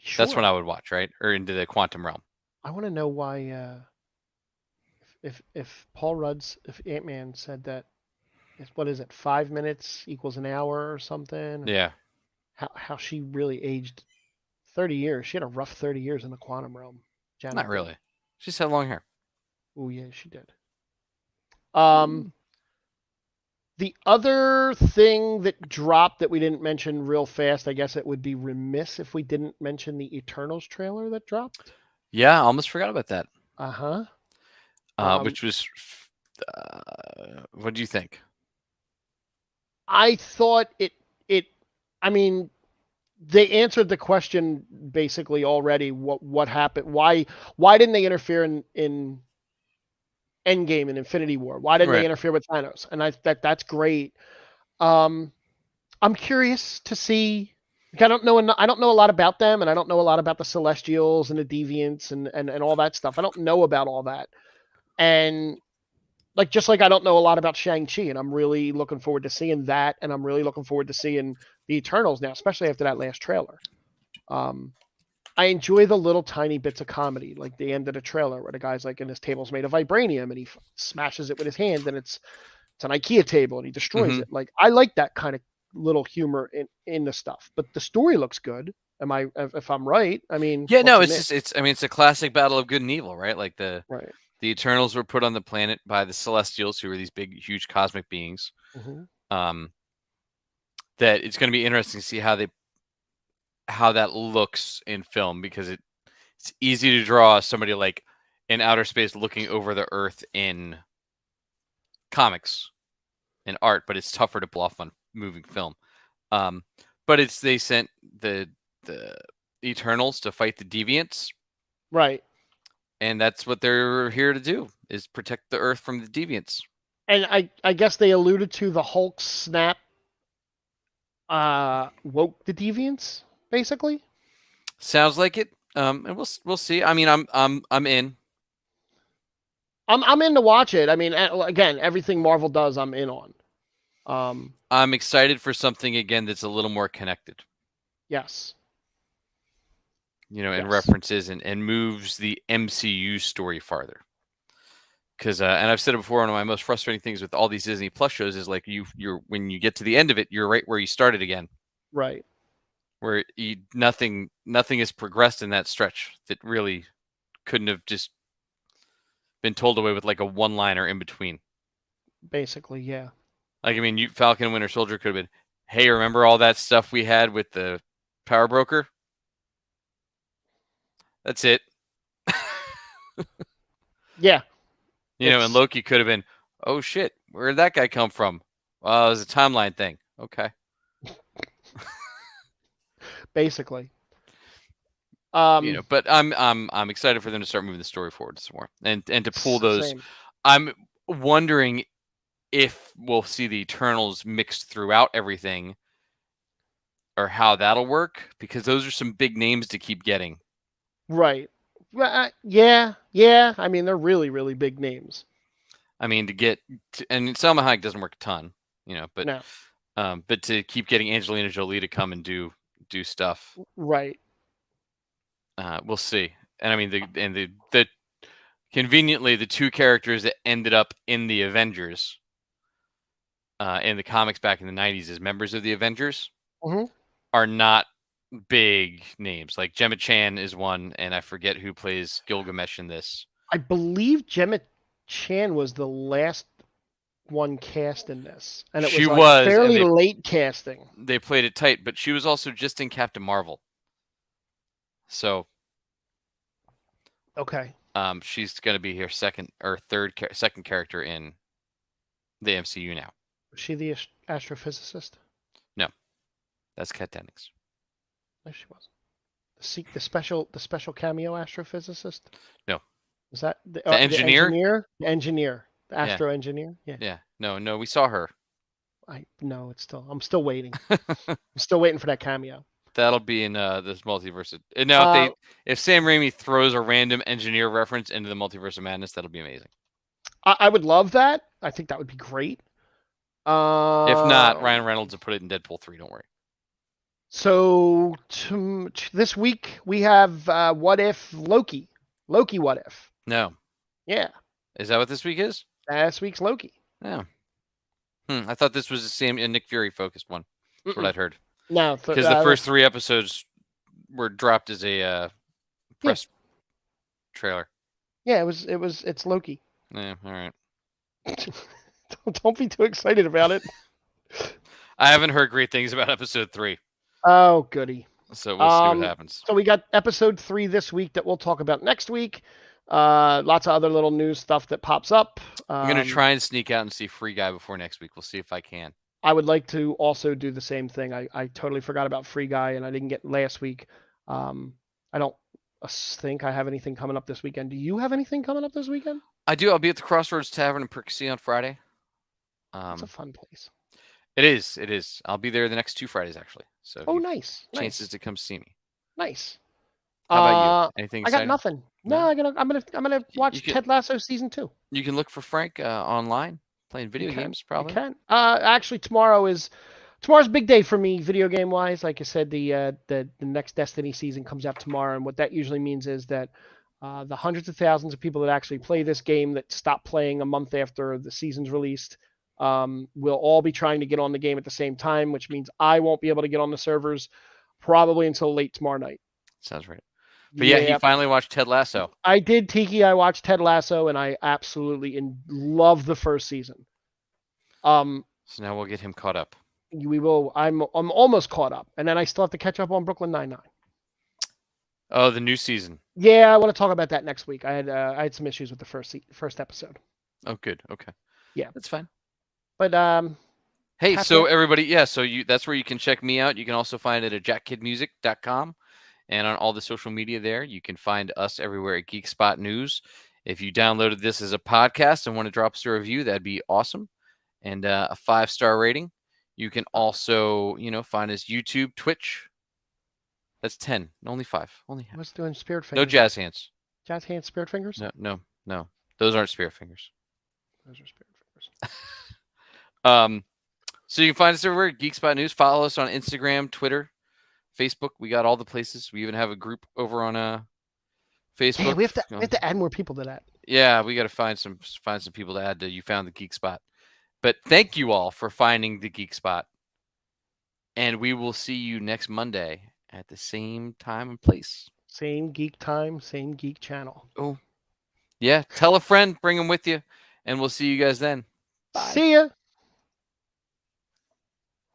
Sure. That's what I would watch, right? Or into the quantum realm. I want to know why if Paul Rudd's, if Ant-Man said that, what is it, 5 minutes equals an hour or something? Yeah. How she really aged 30 years. She had a rough 30 years in the quantum realm. Janet Not really. She's had long hair. Oh yeah, she did. The other thing that dropped that we didn't mention real fast, I guess it would be remiss if we didn't mention the Eternals trailer that dropped. Yeah, I almost forgot about that. Which was, what do you think? I thought I mean, they answered the question basically already. What happened? Why didn't they interfere in Endgame and Infinity War? Why didn't they interfere with Thanos? And that's great. I'm curious to see. I don't know a lot about them, and I don't know a lot about the Celestials and the Deviants and all that stuff. I don't know about all that. And just like I don't know a lot about Shang-Chi, and I'm really looking forward to seeing that, and I'm really looking forward to seeing the Eternals now, especially after that last trailer. I enjoy the little tiny bits of comedy, like the end of the trailer where the guy's like, and his table's made of vibranium, and he smashes it with his hand, and it's an IKEA table, and he destroys it. Like, I like that kind of little humor in the stuff, but the story looks good. If I'm right? I mean, yeah, no, it's a classic battle of good and evil, right? Like the Eternals were put on the planet by the Celestials, who are these big, huge cosmic beings. That it's going to be interesting to see how that looks in film, because it's easy to draw somebody like in outer space looking over the Earth in comics and art, but it's tougher to pull off on moving film. But they sent the Eternals to fight the Deviants, right? And that's what they're here to do, is protect the Earth from the Deviants. And I guess they alluded to the Hulk snap woke the Deviants, basically. Sounds like it. And we'll see. I mean, I'm in. I'm in to watch it. I mean, again, everything Marvel does, I'm in on. I'm excited for something again that's a little more connected. Yes. And references and moves the MCU story farther. Because and I've said it before, one of my most frustrating things with all these Disney Plus shows is like you're when you get to the end of it, you're right where you started again. Right. Where nothing has progressed in that stretch that really couldn't have just been told away with like a one-liner in between. Basically, yeah. Like, I mean, Falcon and Winter Soldier could have been, hey, remember all that stuff we had with the Power Broker? That's it. Yeah. And Loki could have been, oh shit, where did that guy come from? Well, it was a timeline thing. Okay. Basically. But I'm excited for them to start moving the story forward some more and to pull those. Same. I'm wondering if we'll see the Eternals mixed throughout everything, or how that'll work, because those are some big names to keep getting. Right. Yeah. I mean, they're really, really big names. I mean, and Salma Hayek doesn't work a ton, but no. But to keep getting Angelina Jolie to come and do stuff, right? We'll see. And I mean, the conveniently the two characters that ended up in the Avengers, in the comics back in the 90s as members of the Avengers, are not big names. Like Gemma Chan is one, and I forget who plays Gilgamesh in this. I believe Gemma Chan was the last one cast in this, and it was fairly late casting. They played it tight, but she was also just in Captain Marvel. So, okay, She's going to be her second character in the MCU now. Was she the astrophysicist? No, that's Kat Dennings. No, she wasn't. The special cameo astrophysicist? No. Was that the engineer? The engineer. The astro engineer? Yeah. Yeah. No, we saw her. I'm still waiting. I'm still waiting for that cameo. That'll be in this multiverse. And now, if Sam Raimi throws a random engineer reference into the Multiverse of Madness, that'll be amazing. I would love that. I think that would be great. If not, Ryan Reynolds will put it in Deadpool 3. Don't worry. So this week we have What If Loki. Loki What If. No. Yeah. Is that what this week is? Last week's Loki. Yeah. I thought this was the same Nick Fury focused one. That's what I'd heard. No, because the first 3 episodes were dropped as a press trailer. Yeah, it's Loki. Yeah, all right. Don't be too excited about it. I haven't heard great things about episode 3. Oh, goody. So we'll see what happens. So we got episode 3 this week that we'll talk about next week. Lots of other little news stuff that pops up. I'm going to try and sneak out and see Free Guy before next week. We'll see if I can. I would like to also do the same thing. I totally forgot about Free Guy, and I didn't get last week. I don't think I have anything coming up this weekend. Do you have anything coming up this weekend? I do. I'll be at the Crossroads Tavern in Poughkeepsie on Friday. It's a fun place. It is. It is. I'll be there the next 2 Fridays, actually. So nice. Chances to come see me. Nice. How about you? Anything exciting? I got nothing. No, I'm gonna watch Ted Lasso season 2. You can look for Frank online. Playing video games, probably. You can. Actually, tomorrow's a big day for me, video game wise. Like I said, the next Destiny season comes out tomorrow, and what that usually means is that the hundreds of thousands of people that actually play this game that stop playing a month after the season's released will all be trying to get on the game at the same time, which means I won't be able to get on the servers probably until late tomorrow night. Sounds right. But yeah, you finally watched Ted Lasso. I did, Tiki. I watched Ted Lasso, and I absolutely love the first season. So now we'll get him caught up. We will. I'm almost caught up, and then I still have to catch up on Brooklyn Nine-Nine. Oh, the new season. Yeah, I want to talk about that next week. I had some issues with the first episode. Oh, good. Okay. Yeah, that's fine. But hey, so everybody, so that's where you can check me out. You can also find it at jackkidmusic.com. And on all the social media there, you can find us everywhere at Geek Spot News. If you downloaded this as a podcast and want to drop us a review, that'd be awesome. And a 5-star rating. You can also, find us YouTube, Twitch. That's 10, only 5, only half. What's doing spirit fingers? No jazz hands. Jazz hands, spirit fingers? No. Those aren't spirit fingers. Those are spirit fingers. So you can find us everywhere, Geek Spot News. Follow us on Instagram, Twitter, Facebook. We got all the places. We even have a group over on Facebook. Yeah, we have to add more people to that. Yeah, we got to find some people to add to You Found the Geek Spot. But thank you all for finding the Geek Spot. And we will see you next Monday at the same time and place. Same geek time, same geek channel. Oh, yeah. Tell a friend, bring them with you, and we'll see you guys then. Bye. See ya.